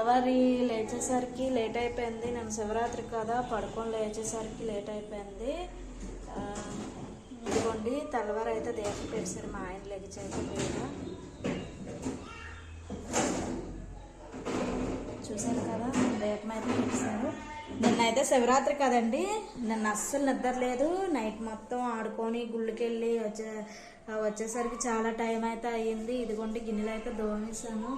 తెల్లవారి లేచేసరికి లేట్ అయిపోయింది. నేను శివరాత్రి కదా పడుకొని లేచేసరికి లేట్ అయిపోయింది. ఇదిగోండి తెల్లవారు అయితే దీపం పెట్టారు మా ఆయన లేచేది లేదా చూసారు కదా, దీపం అయితే పెట్టారు. నిన్నైతే శివరాత్రి కదండి, నిన్న అస్సలు నిద్ర లేదు. నైట్ మొత్తం ఆడుకొని గుళ్ళకి వెళ్ళి వచ్చేసరికి చాలా టైం అయితే అయ్యింది. ఇదిగోండి గిన్నెలు అయితే దోమేసాను,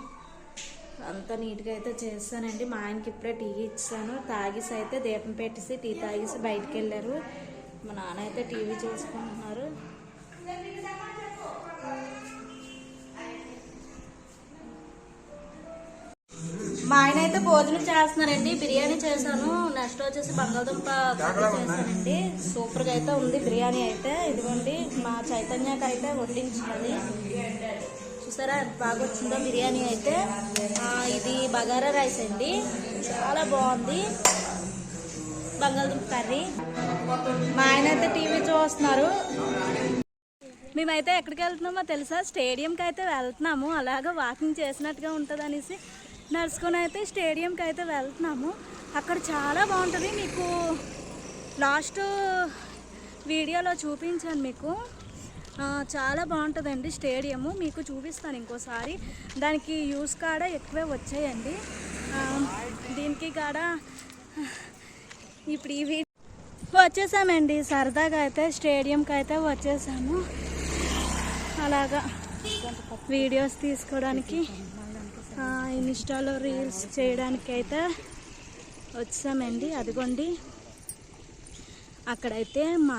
అంతా నీట్గా అయితే చేస్తానండి. మా ఆయనకి ఇప్పుడే టీ ఇచ్చాను, తాగేసి అయితే దీపం పెట్టేసి టీ తాగేసి బయటికి వెళ్ళారు. మా నాన్న అయితే టీవీ చూసుకుంటున్నారు. మా ఆయన అయితే భోజనం చేస్తున్నారండి. బిర్యానీ చేశాను, నెక్స్ట్ వచ్చేసి బంగాళదుంప చేశానండి. సూపర్గా అయితే ఉంది బిర్యానీ అయితే. ఇదిగోండి మా చైతన్యకి అయితే వడ్డించినది, చూసారా ఎంత బాగా వచ్చిందో బిర్యానీ అయితే. ఇది బగారా రైస్ అండి, చాలా బాగుంది. బంగాళదుంప కర్రీ. మా ఆయన అయితే టీవీ చూస్తున్నారు. మేమైతే ఎక్కడికి వెళ్తున్నామో తెలుసా? స్టేడియంకి అయితే వెళ్తున్నాము. అలాగా వాకింగ్ చేసినట్టుగా ఉంటుంది అనేసి నడుచుకొని అయితే స్టేడియంకి అయితే వెళ్తున్నాము. అక్కడ చాలా బాగుంటుంది. మీకు లాస్ట్ వీడియోలో చూపించాను మీకు, చాలా బాగుంటుందండి స్టేడియము. మీకు చూపిస్తాను ఇంకోసారి. దానికి యూస్ కాడ ఎక్కువే వచ్చాయండి. దీనికి కాడ ఇప్పుడు ఈ వచ్చేసామండి. సరదాగా అయితే స్టేడియంకి అయితే వచ్చేసాము. అలాగా వీడియోస్ తీసుకోవడానికి, ఇన్స్టాలో రీల్స్ చేయడానికి అయితే వచ్చామండి. అదిగోండి అక్కడైతే మా